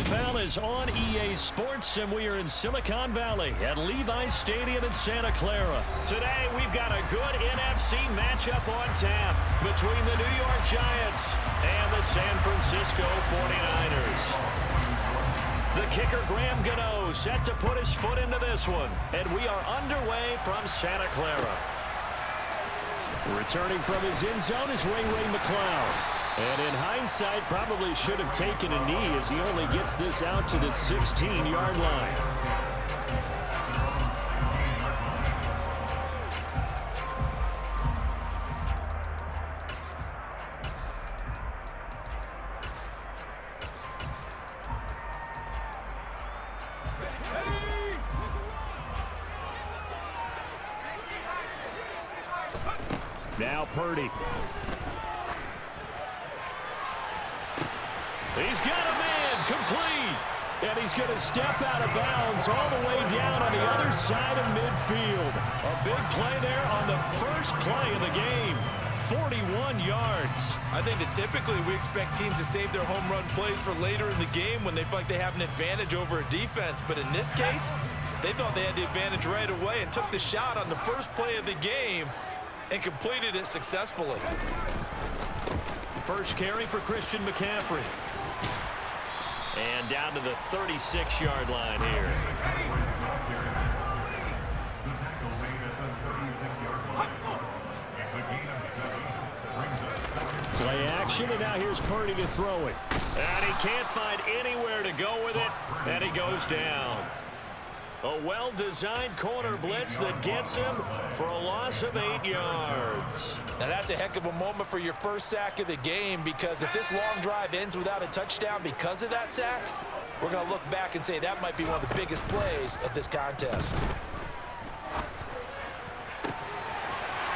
NFL is on EA Sports, and we are in Silicon Valley at Levi's Stadium in Santa Clara. Today, we've got a good NFC matchup on tap between the New York Giants and the San Francisco 49ers. The kicker, Graham Gano, set to put his foot into this one, and we are underway from Santa Clara. Returning from his end zone is Ray McCloud. And in hindsight, probably should have taken a knee as he only gets this out to the 16-yard line. Now Purdy. He's got a man, complete. And he's going to step out of bounds all the way down on the other side of midfield. A big play there on the first play of the game. 41 yards. I think that typically we expect teams to save their home run plays for later in the game when they feel like they have an advantage over a defense. But in this case, they thought they had the advantage right away and took the shot on the first play of the game and completed it successfully. First carry for Christian McCaffrey. And down to the 36-yard line here. Play action, and now here's Purdy to throw it. And he can't find anywhere to go with it, and he goes down. A well-designed corner blitz that gets him for a loss of 8 yards. Now that's a heck of a moment for your first sack of the game, because if this long drive ends without a touchdown because of that sack, we're going to look back and say that might be one of the biggest plays of this contest.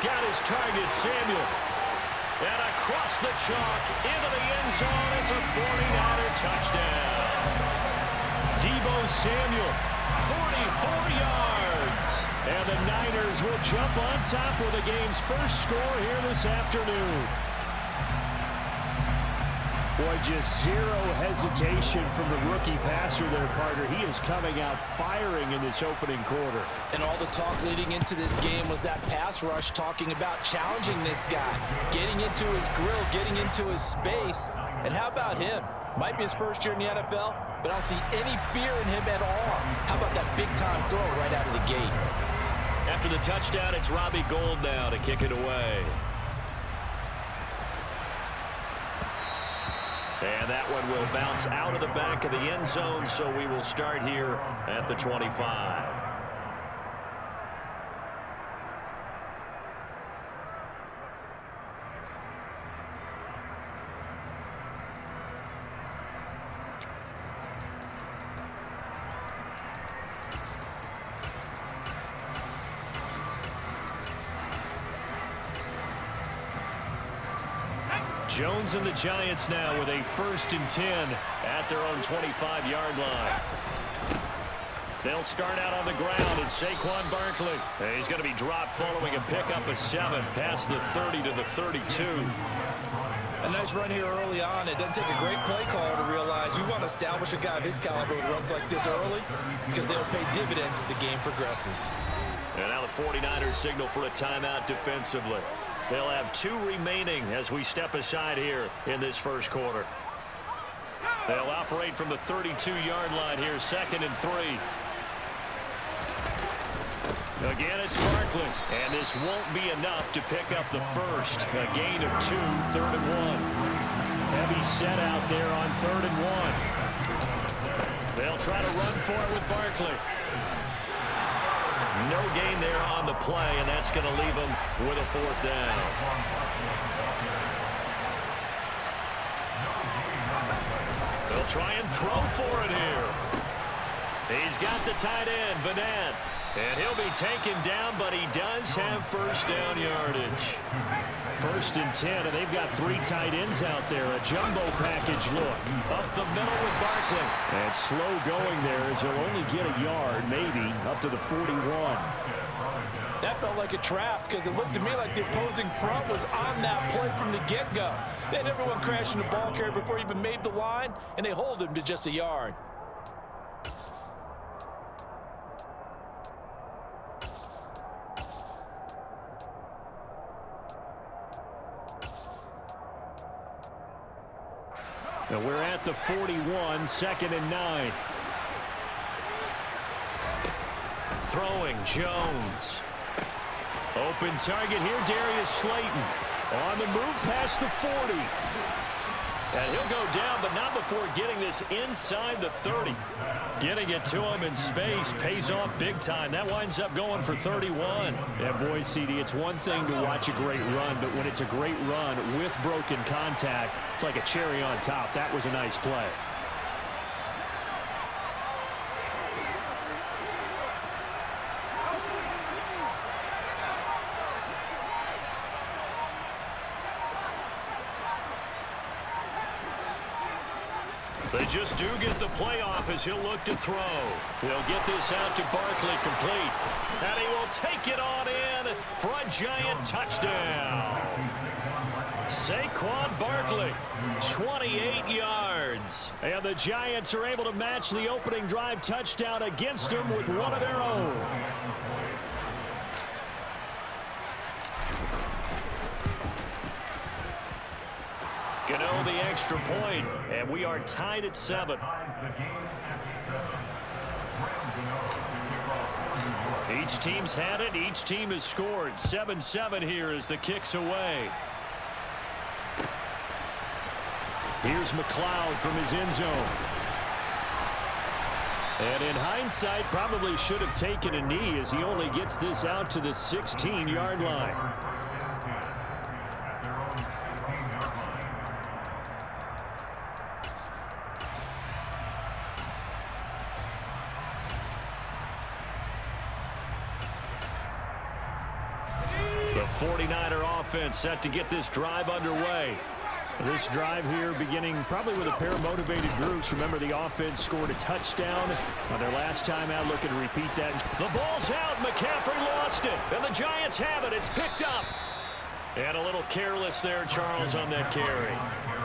Got his target, Samuel. And across the chalk into the end zone. It's a 49er touchdown. Deebo Samuel. 44 yards. And the Niners will jump on top with the game's first score here this afternoon. Boy, just zero hesitation from the rookie passer there, partner. He is coming out firing in this opening quarter. And all the talk leading into this game was that pass rush, talking about challenging this guy, getting into his grill, getting into his space. And how about him? Might be his first year in the NFL, but I don't see any fear in him at all. How about that big-time throw right out of the gate? After the touchdown, it's Robbie Gould now to kick it away. And that one will bounce out of the back of the end zone, so we will start here at the 25. Jones and the Giants now with a 1st and 10 at their own 25-yard line. They'll start out on the ground, and Saquon Barkley. He's going to be dropped following a pickup of 7 past the 30 to the 32. A nice run here early on. It doesn't take a great play caller to realize you want to establish a guy of his caliber who runs like this early, because they'll pay dividends as the game progresses. And now the 49ers signal for a timeout defensively. They'll have 2 remaining as we step aside here in this first quarter. They'll operate from the 32-yard line here, 2nd and 3. Again, it's Barkley. And this won't be enough to pick up the first. A gain of 2, 3rd and 1. Heavy set out there on 3rd and 1. They'll try to run for it with Barkley. No gain there on the play, and that's going to leave him with a 4th down. They'll try and throw for it here. He's got the tight end, Vanette. And he'll be taken down, but he does have 1st down yardage. 1st and 10, and they've got 3 tight ends out there. A jumbo package look. Up the middle with Barkley. And slow going there as he'll only get a yard, maybe, up to the 41. That felt like a trap, because it looked to me like the opposing front was on that play from the get-go. They had everyone crashing the ball carrier before he even made the line, and they hold him to just a yard. And we're at the 41, 2nd and 9. Throwing, Jones. Open target here, Darius Slayton. On the move past the 40. And he'll go down, but not before getting this inside the 30. Getting it to him in space pays off big time. That winds up going for 31. Yeah, boy, CD, it's one thing to watch a great run, but when it's a great run with broken contact, it's like a cherry on top. That was a nice play. They just do get the playoff as he'll look to throw. He'll get this out to Barkley, complete. And he will take it on in for a giant touchdown. Saquon Barkley, 28 yards. And the Giants are able to match the opening drive touchdown against him with one of their own. Gano the extra point, and we are tied at 7. Each team's had it. Each team has scored. 7-7 here as the kick's away. Here's McLeod from his end zone. And in hindsight, probably should have taken a knee as he only gets this out to the 16-yard line. The 49er offense set to get this drive underway. This drive here beginning probably with a pair of motivated groups. Remember, the offense scored a touchdown on their last time out. Looking to repeat that. The ball's out. McCaffrey lost it. And the Giants have it. It's picked up. And a little careless there, Charles, on that carry.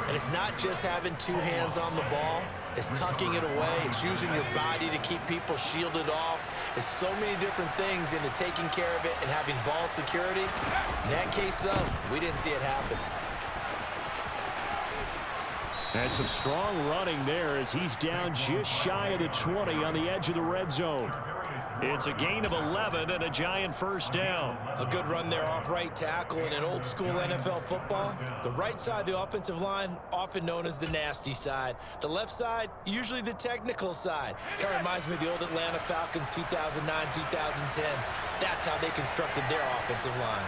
And it's not just having two hands on the ball. It's tucking it away. It's using your body to keep people shielded off. It's so many different things into taking care of it and having ball security. In that case, though, we didn't see it happen. And some strong running there as he's down just shy of the 20 on the edge of the red zone. It's a gain of 11 and a Giant first down. A good run there off right tackle in an old school NFL football. The right side of the offensive line, often known as the nasty side. The left side, usually the technical side. Kind of reminds me of the old Atlanta Falcons 2009, 2010. That's how they constructed their offensive line.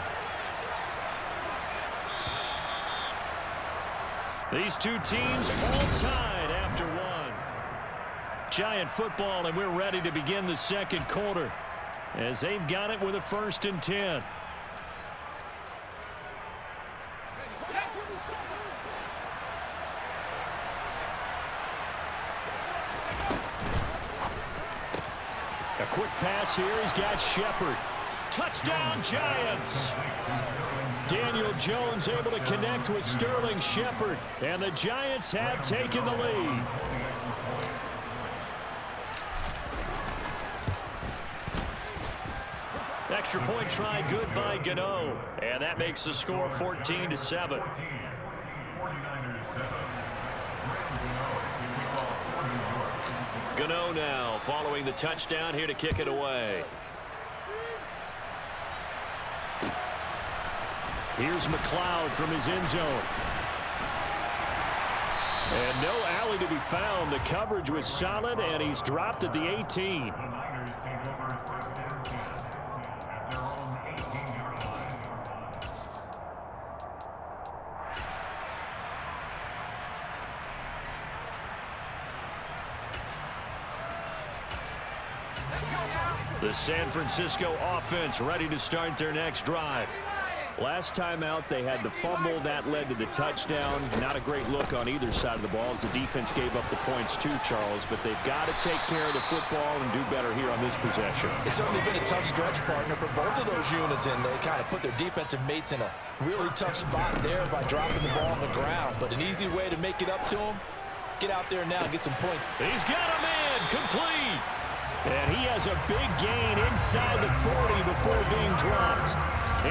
These two teams all tied after one. Giant football, and we're ready to begin the second quarter as they've got it with a 1st and 10. A quick pass here. He's got Shepard. Touchdown, Giants. Daniel Jones able to connect with Sterling Shepard, and the Giants have taken the lead. Extra point try good by Gano, and that makes the score 14-7. Gano now following the touchdown here to kick it away. Here's McLeod from his end zone. And no alley to be found. The coverage was solid, and he's dropped at the 18. The San Francisco offense ready to start their next drive. Last time out, they had the fumble. That led to the touchdown. Not a great look on either side of the ball as the defense gave up the points too, Charles. But they've got to take care of the football and do better here on this possession. It's certainly been a tough stretch, partner, for both of those units, and they kind of put their defensive mates in a really tough spot there by dropping the ball on the ground. But an easy way to make it up to them, get out there now and get some points. He's got a man complete. And he has a big gain inside the 40 before being dropped.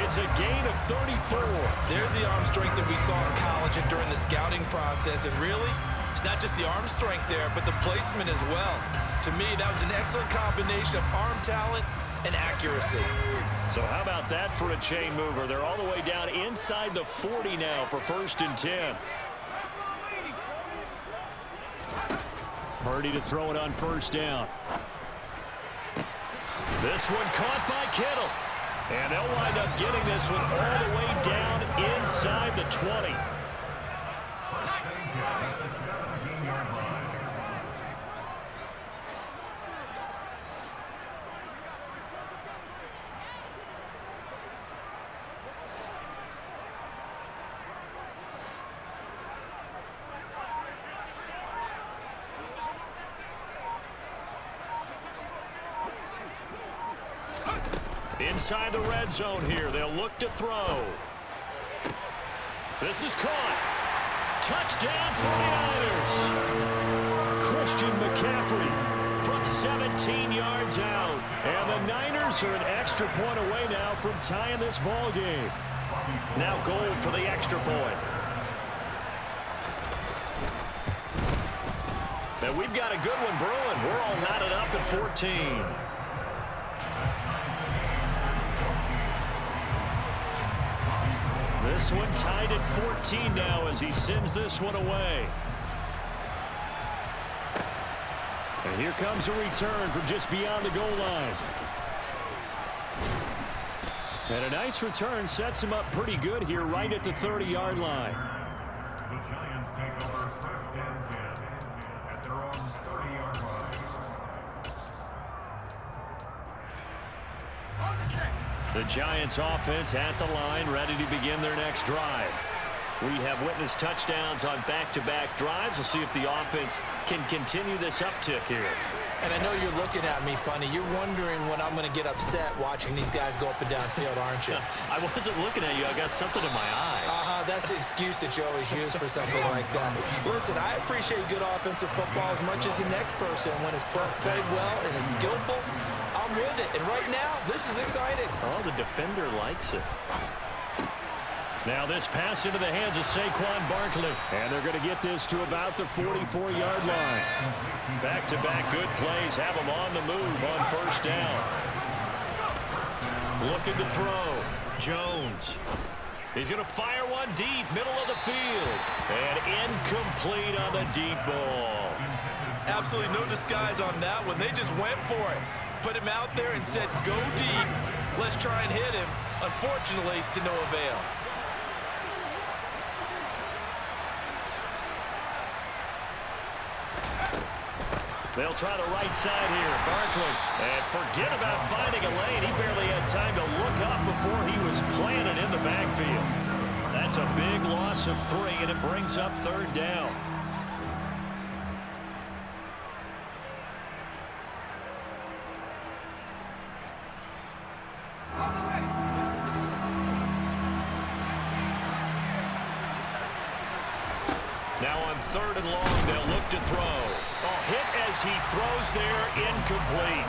It's a gain of 34. There's the arm strength that we saw in college and during the scouting process. And really, it's not just the arm strength there, but the placement as well. To me, that was an excellent combination of arm talent and accuracy. So how about that for a chain mover? They're all the way down inside the 40 now for 1st and 10. Purdy to throw it on 1st down. This one caught by Kittle. And they'll wind up getting this one all the way down inside the 20. Inside the red zone here, they'll look to throw. This is caught. Touchdown 49ers. Christian McCaffrey from 17 yards out. And the Niners are an extra point away now from tying this ball game. Now Gold for the extra point. And we've got a good one brewing. We're all knotted up at 14. This one tied at 14 now as he sends this one away. And here comes a return from just beyond the goal line. And a nice return sets him up pretty good here right at the 30-yard line. The Giants take over 1st and 10 at their own 30-yard line. The Giants offense at the line, ready to begin their next drive. We have witnessed touchdowns on back-to-back drives. We'll see if the offense can continue this uptick here. And I know you're looking at me funny. You're wondering when I'm going to get upset watching these guys go up and down field, aren't you? I wasn't looking at you. I got something in my eye. That's the excuse that you always use for something like that. Listen, I appreciate good offensive football as much as the next person. When it's played well and is skillful, I'm with it. And right now, this is exciting. Oh, the defender likes it. Now this pass into the hands of Saquon Barkley. And they're going to get this to about the 44-yard line. Back-to-back good plays have them on the move on 1st down. Looking to throw. Jones. He's going to fire one deep, middle of the field. And incomplete on the deep ball. Absolutely no disguise on that one. They just went for it. Put him out there and said, go deep. Let's try and hit him. Unfortunately, to no avail. They'll try the right side here. Barkley. And forget about finding a lane. He barely had time to look up before he was planted in the backfield. That's a big loss of 3, and it brings up 3rd down. Now on 3rd and long, they'll look to throw. A hit as he throws there, incomplete.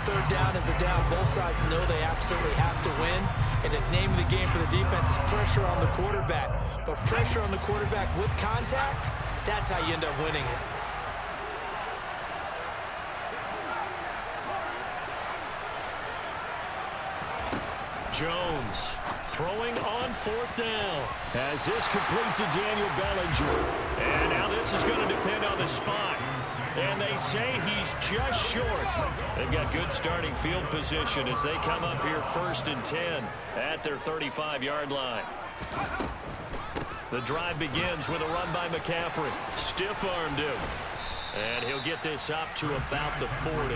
3rd down is the down. Both sides know they absolutely have to win. And the name of the game for the defense is pressure on the quarterback. But pressure on the quarterback with contact, that's how you end up winning it. Jones throwing on 4th down. As this complete to Daniel Bellinger. And now this is going to depend on the spot. And they say he's just short. They've got good starting field position as they come up here 1st and 10 at their 35-yard line. The drive begins with a run by McCaffrey. Stiff-armed him. And he'll get this up to about the 40.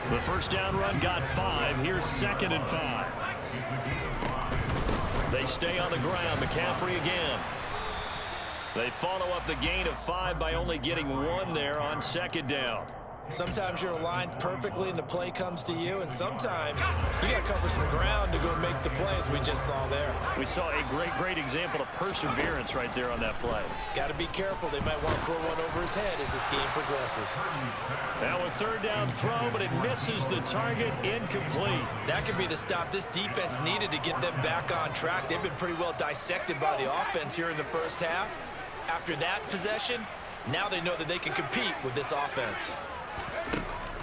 The 1st down run got 5. Here's 2nd and 5. They stay on the ground. McCaffrey again. They follow up the gain of 5 by only getting 1 there on second down. Sometimes you're aligned perfectly and the play comes to you, and sometimes you got to cover some ground to go make the play, as we just saw there. We saw a great example of perseverance right there on that play. Got to be careful. They might want to throw one over his head as this game progresses. Now a third down throw, but it misses the target. Incomplete. That could be the stop this defense needed to get them back on track. They've been pretty well dissected by the offense here in the first half. After that possession, now they know that they can compete with this offense.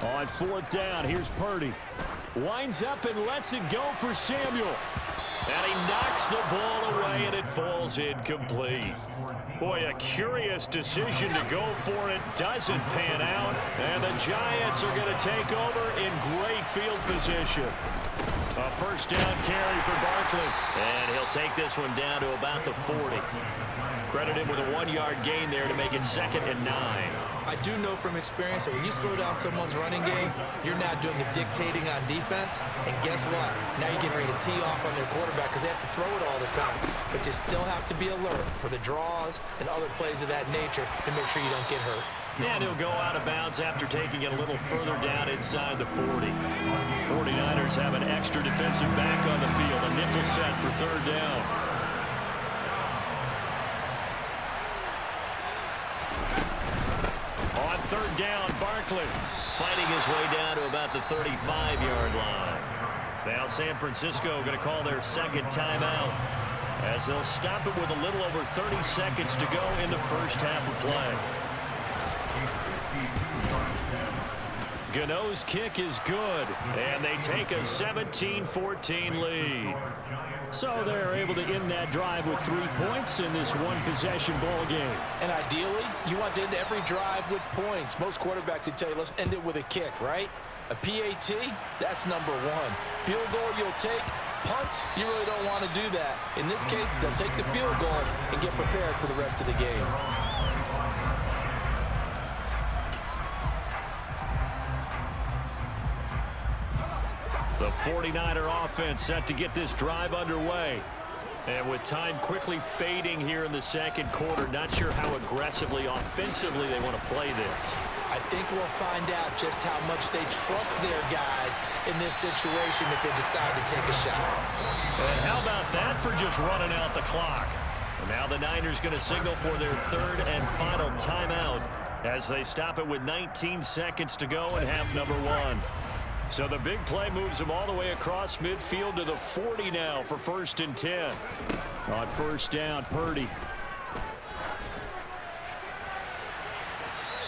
On fourth down, here's Purdy. Winds up and lets it go for Samuel. And he knocks the ball away, and it falls incomplete. Boy, a curious decision to go for it. Doesn't pan out. And the Giants are going to take over in great field position. A first down carry for Barkley. And he'll take this one down to about the 40. Credit him with a 1-yard gain there to make it 2nd and 9. I do know from experience that when you slow down someone's running game, you're now doing the dictating on defense. And guess what? Now you're getting ready to tee off on their quarterback because they have to throw it all the time. But you still have to be alert for the draws and other plays of that nature to make sure you don't get hurt. And he'll go out of bounds after taking it a little further down inside the 40. 49ers have an extra defensive back on the field. A nickel set for third down. On third down, Barkley fighting his way down to about the 35-yard line. Now San Francisco going to call their second timeout as they'll stop it with a little over 30 seconds to go in the first half of play. Gano's kick is good, and they take a 17-14 lead. So they're able to end that drive with 3 points in this one-possession ball game. And ideally, you want to end every drive with points. Most quarterbacks would tell you, let's end it with a kick, right? A PAT, that's number 1. Field goal you'll take. Punts, you really don't want to do that. In this case, they'll take the field goal and get prepared for the rest of the game. The 49er offense set to get this drive underway. And with time quickly fading here in the second quarter, not sure how aggressively, offensively they want to play this. I think we'll find out just how much they trust their guys in this situation if they decide to take a shot. And how about that for just running out the clock? And now the Niners going to signal for their third and final timeout as they stop it with 19 seconds to go in half number 1. So the big play moves them all the way across midfield to the 40 now for 1st and 10. On first down, Purdy.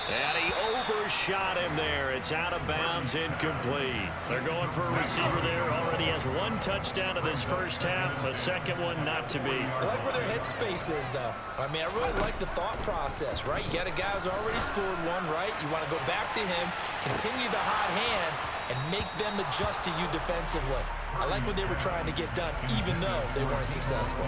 And he overshot him there. It's out of bounds, incomplete. They're going for a receiver there. Already has 1 touchdown in this first half. A second one not to be. I like where their headspace is, though. I mean, I really like the thought process, right? You got a guy who's already scored 1, right? You want to go back to him, continue the hot hand, and make them adjust to you defensively. I like what they were trying to get done, even though they weren't successful.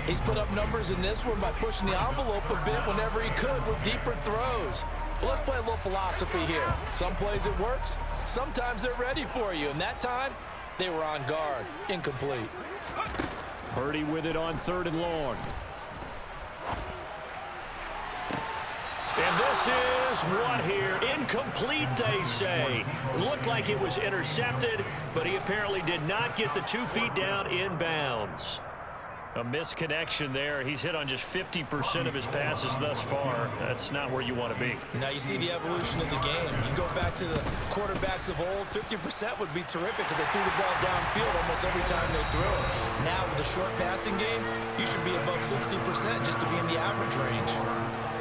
He's put up numbers in this one by pushing the envelope a bit whenever he could with deeper throws. But let's play a little philosophy here. Some plays it works, sometimes they're ready for you. And that time, they were on guard. Incomplete. Purdy with it on 3rd and long. And this is what here? Incomplete, they say. Looked like it was intercepted, but he apparently did not get the 2 feet down inbounds. A misconnection there. He's hit on just 50% of his passes thus far. That's not where you want to be. Now you see the evolution of the game. You go back to the quarterbacks of old, 50% would be terrific because they threw the ball downfield almost every time they threw it. Now with the short passing game, you should be above 60% just to be in the average range.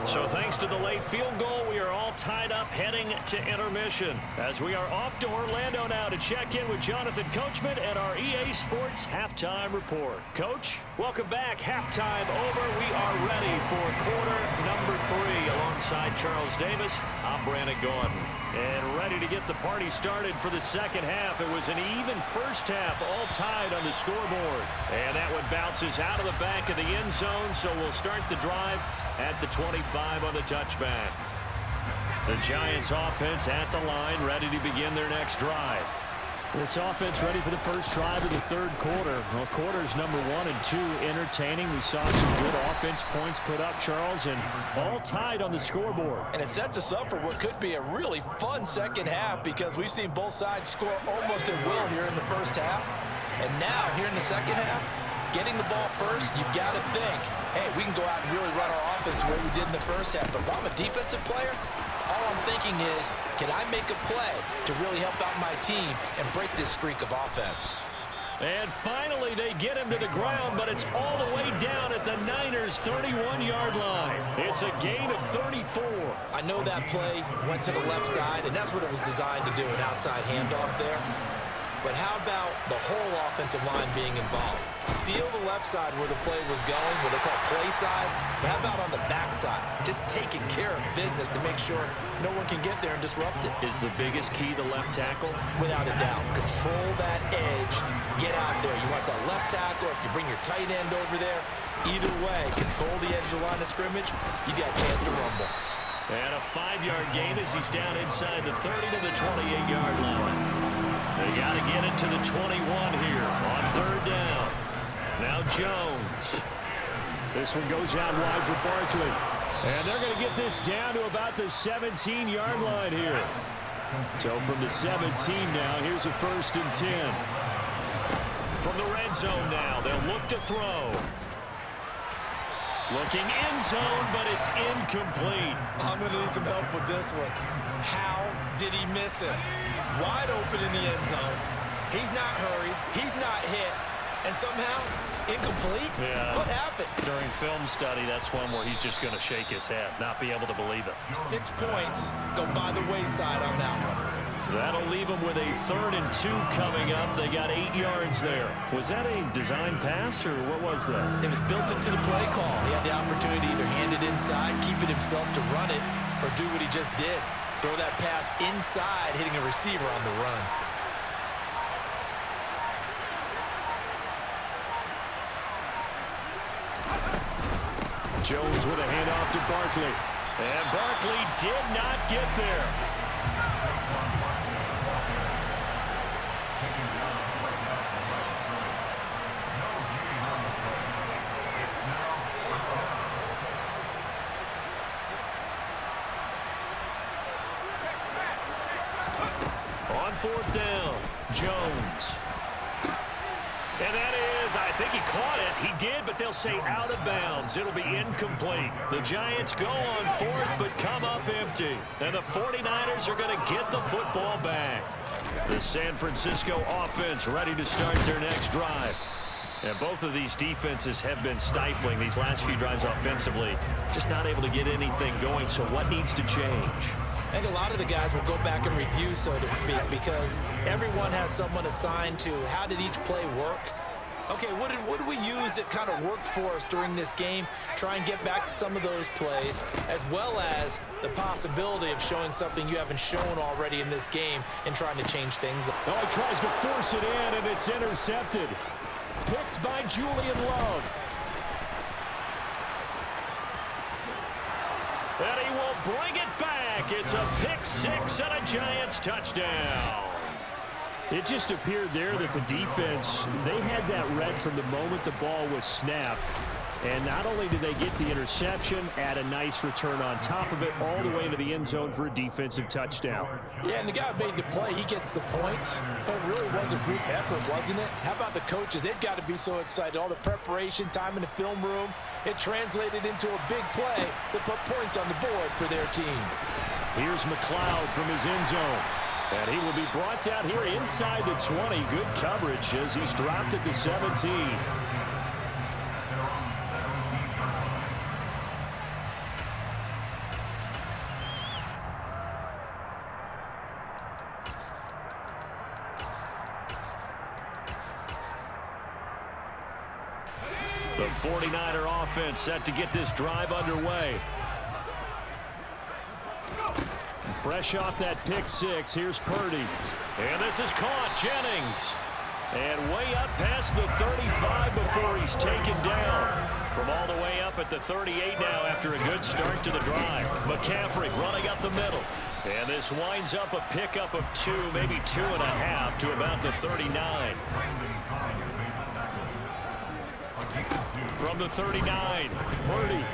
So thanks to the late field goal, we are all tied up heading to intermission as we are off to Orlando now to check in with Jonathan Coachman and our EA Sports Halftime Report. Coach, welcome back. Halftime over. We are ready for quarter number 3 alongside Charles Davis. I'm Brandon Gordon. And ready to get the party started for the second half. It was an even first half, all tied on the scoreboard. And that one bounces out of the back of the end zone, so we'll start the drive at the 25 on the touchback. The Giants offense at the line, ready to begin their next drive. This offense ready for the first drive of the third quarter. Well, quarters number 1 and 2 entertaining. We saw some good offense points put up, Charles, and all tied on the scoreboard. And it sets us up for what could be a really fun second half because we've seen both sides score almost at will here in the first half. And now, here in the second half, getting the ball first, you've got to think, hey, we can go out and really run our offense the way we did in the first half. But if I'm a defensive player, all I'm thinking is, can I make a play to really help out my team and break this streak of offense? And finally, they get him to the ground, but it's all the way down at the Niners' 31-yard line. It's a gain of 34. I know that play went to the left side, and that's what it was designed to do, an outside handoff there. But how about the whole offensive line being involved? Seal the left side where the play was going, what they call play side. But how about on the back side? Just taking care of business to make sure no one can get there and disrupt it. Is the biggest key the left tackle? Without a doubt. Control that edge. Get out there. You want that left tackle. If you bring your tight end over there, either way, control the edge of the line of scrimmage, you got a chance to rumble. And a 5-yard gain as he's down inside the 30 to the 28-yard line. They got to get it to the 21 here on third down. Now Jones. This one goes out wide for Barkley. And they're going to get this down to about the 17-yard line here. So from the 17 now, here's a 1st and 10. From the red zone now, they'll look to throw. Looking end zone, but it's incomplete. I'm going to need some help with this one. How did he miss him? Wide open in the end zone. He's not hurried. He's not hit. And somehow, incomplete? Yeah. What happened? During film study, that's one where he's just going to shake his head, not be able to believe it. 6 points go by the wayside on that one. That'll leave them with a 3rd and 2 coming up. They got 8 yards there. Was that a design pass, or what was that? It was built into the play call. He had the opportunity to either hand it inside, keep it himself to run it, or do what he just did. Throw that pass inside, hitting a receiver on the run. Jones with a handoff to Barkley. And Barkley did not get there. On 4th down, Jones. And that is, I think he caught it. He did, but they'll say out of bounds. It'll be incomplete. The Giants go on 4th, but come up empty. And the 49ers are going to get the football back. The San Francisco offense ready to start their next drive. And both of these defenses have been stifling these last few drives offensively. Just not able to get anything going, so what needs to change? I think a lot of the guys will go back and review, so to speak, because everyone has someone assigned to how did each play work. Okay, what did we use that kind of worked for us during this game? Try and get back to some of those plays, as well as the possibility of showing something you haven't shown already in this game and trying to change things. Oh, he tries to force it in, and it's intercepted. Picked by Julian Love. And he will bring it back. It's a pick 6 and a Giants touchdown. It just appeared there that the defense, they had that read from the moment the ball was snapped. And not only did they get the interception, add a nice return on top of it, all the way into the end zone for a defensive touchdown. Yeah, and the guy made the play. He gets the points. But it really was a group effort, wasn't it? How about the coaches? They've got to be so excited. All the preparation, time in the film room, it translated into a big play that put points on the board for their team. Here's McLeod from his end zone. And he will be brought down here inside the 20. Good coverage as he's dropped at the 17. The 49er offense set to get this drive underway. Fresh off that pick 6, here's Purdy. And this is caught, Jennings. And way up past the 35 before he's taken down. From all the way up at the 38 now after a good start to the drive. McCaffrey running up the middle. And this winds up a pickup of 2, maybe 2.5 to about the 39. From the 39, Purdy.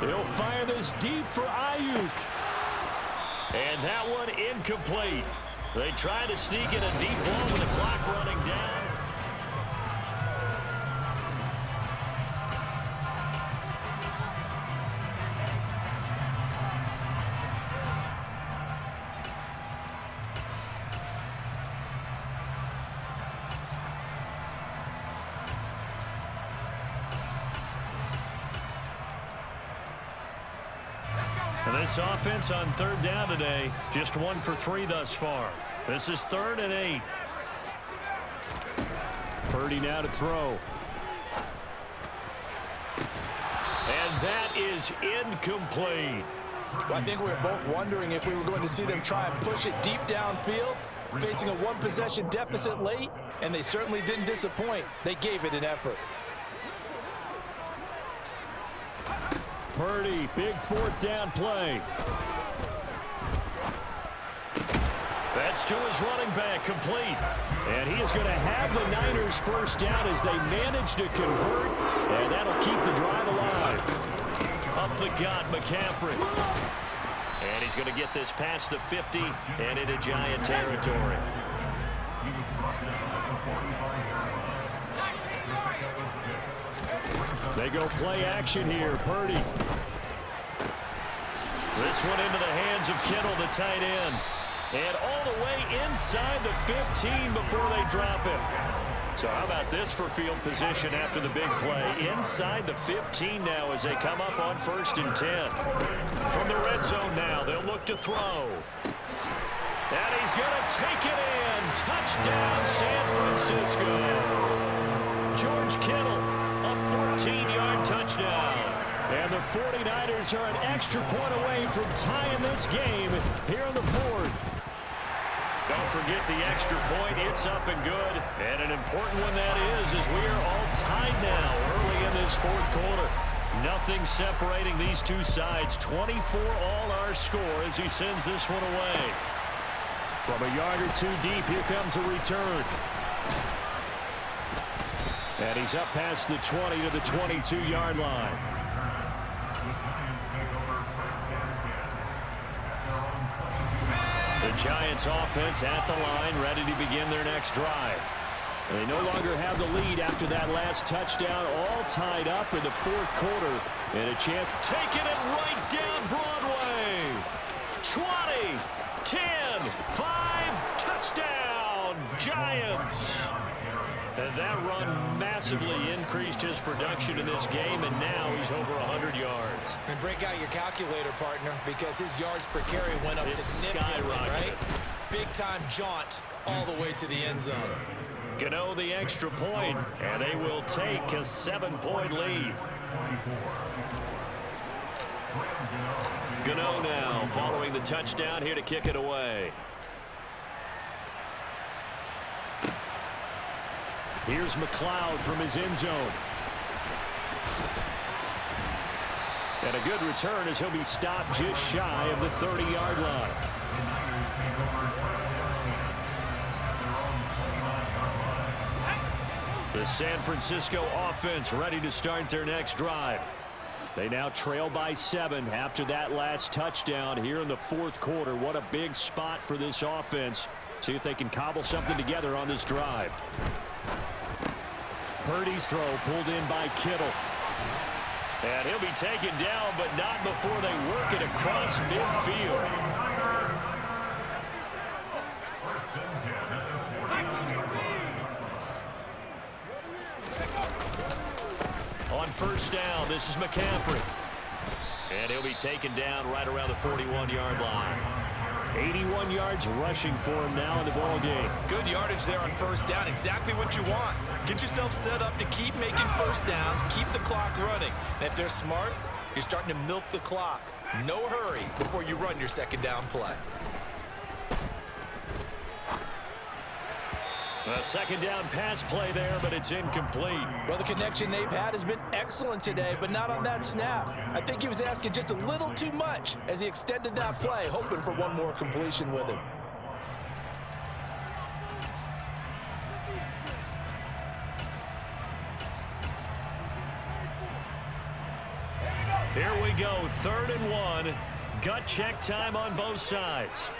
He'll fire this deep for Ayuk. And that one incomplete. They try to sneak in a deep ball with the clock running down. And this offense on 3rd down today, just 1 for 3 thus far. This is 3rd and 8. Purdy now to throw. And that is incomplete. I think we were both wondering if we were going to see them try and push it deep downfield, facing a 1-possession deficit late, and they certainly didn't disappoint. They gave it an effort. Purdy, big 4th down play. That's to his running back, complete. And he is going to have the Niners first down as they manage to convert, and that'll keep the drive alive. Up the gut, McCaffrey. And he's going to get this past the 50 and into Giant territory. They go play action here. Purdy. This one into the hands of Kittle, the tight end. And all the way inside the 15 before they drop him. So how about this for field position after the big play? Inside the 15 now as they come up on 1st and 10. From the red zone now, they'll look to throw. And he's going to take it in. Touchdown, San Francisco. George Kittle, a 14-yard touchdown. And the 49ers are an extra point away from tying this game here in the 4th. Don't forget the extra point. It's up and good. And an important one that is, as we are all tied now early in this 4th quarter. Nothing separating these two sides. 24 all our score as he sends this one away. From a yard or 2 deep, here comes a return. And he's up past the 20 to the 22-yard line. The Giants offense at the line, ready to begin their next drive. They no longer have the lead after that last touchdown, all tied up in the 4th quarter. And a chance taking it right down Broadway. 20, 10, 5, touchdown, Giants. And that run massively increased his production in this game, and now he's over 100 yards. And break out your calculator, partner, because his yards per carry went up significantly, right? Big-time jaunt all the way to the end zone. Gano the extra point, and they will take a 7-point lead. Gano now following the touchdown here to kick it away. Here's McLeod from his end zone. And a good return as he'll be stopped just shy of the 30-yard line. The San Francisco offense ready to start their next drive. They now trail by 7 after that last touchdown here in the 4th quarter. What a big spot for this offense. See if they can cobble something together on this drive. Purdy's throw pulled in by Kittle. And he'll be taken down, but not before they work it across midfield. On 1st down, this is McCaffrey. And he'll be taken down right around the 41-yard line. 81 yards rushing for him now in the ball game. Good yardage there on 1st down. Exactly what you want. Get yourself set up to keep making 1st downs, keep the clock running. And if they're smart, you're starting to milk the clock. No hurry before you run your 2nd down play. A second down pass play there, but it's incomplete. Well, the connection they've had has been excellent today, but not on that snap. I think he was asking just a little too much as he extended that play, hoping for one more completion with him. Here we go, 3rd and 1. Gut check time on both sides.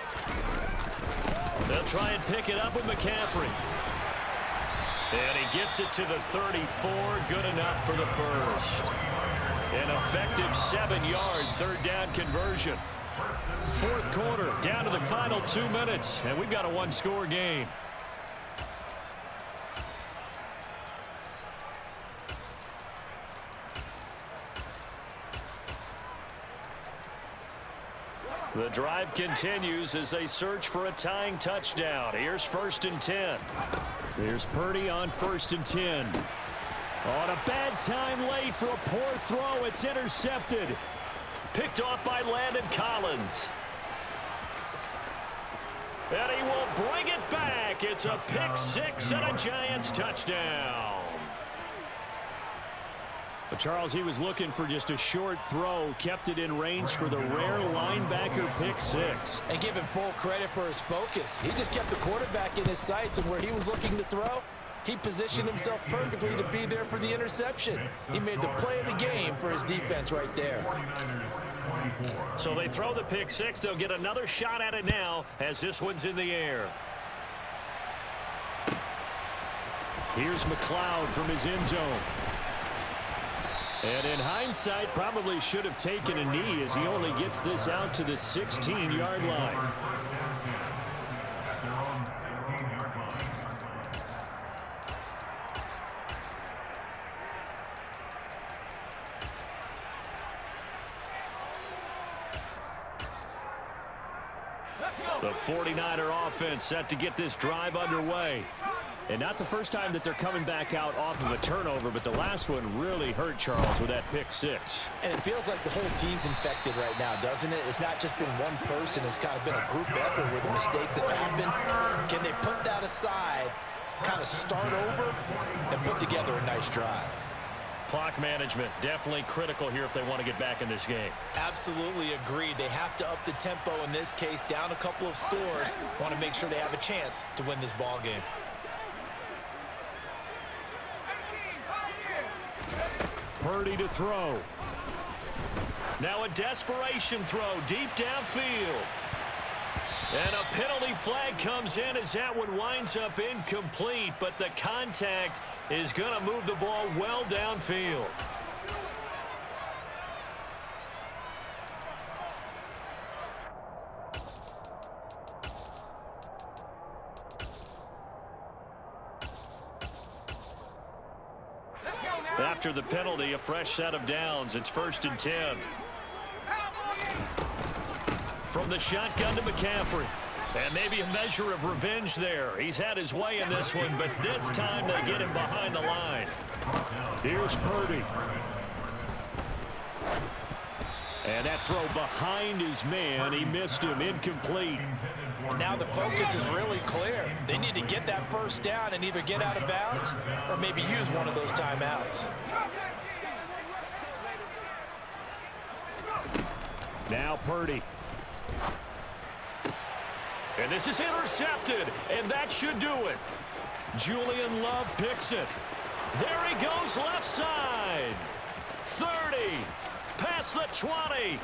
They'll try and pick it up with McCaffrey. And he gets it to the 34. Good enough for the first. An effective 7-yard 3rd down conversion. 4th quarter, down to the final 2 minutes, and we've got a 1-score game. The drive continues as they search for a tying touchdown. Here's 1st and 10. Here's Purdy on 1st and 10. On a bad time late for a poor throw. It's intercepted. Picked off by Landon Collins. And he will bring it back. It's a pick 6 and a Giants touchdown. But Charles, he was looking for just a short throw, kept it in range for the rare linebacker pick 6. And give him full credit for his focus. He just kept the quarterback in his sights, and where he was looking to throw, he positioned himself perfectly to be there for the interception. He made the play of the game for his defense right there. So they throw the pick 6. They'll get another shot at it now as this one's in the air. Here's McLeod from his end zone. And in hindsight, probably should have taken a knee as he only gets this out to the 16-yard line. The 49er offense set to get this drive underway. And not the first time that they're coming back out off of a turnover, but the last one really hurt Charles with that pick 6. And it feels like the whole team's infected right now, doesn't it? It's not just been one person. It's kind of been a group effort where the mistakes have happened. Can they put that aside, kind of start over, and put together a nice drive? Clock management, definitely critical here if they want to get back in this game. Absolutely agreed. They have to up the tempo in this case, down a couple of scores. Want to make sure they have a chance to win this ball game. Purdy to throw. Now a desperation throw deep downfield. And a penalty flag comes in as that one winds up incomplete, but the contact is going to move the ball well downfield. After the penalty, a fresh set of downs. It's 1st and 10. From the shotgun to McCaffrey. And maybe a measure of revenge there. He's had his way in this one, but this time they get him behind the line. Here's Purdy. And that throw behind his man. He missed him. Incomplete. And now the focus is really clear. They need to get that first down and either get out of bounds or maybe use one of those timeouts. Now Purdy. And this is intercepted, and that should do it. Julian Love picks it. There he goes left side. 30, past the 20,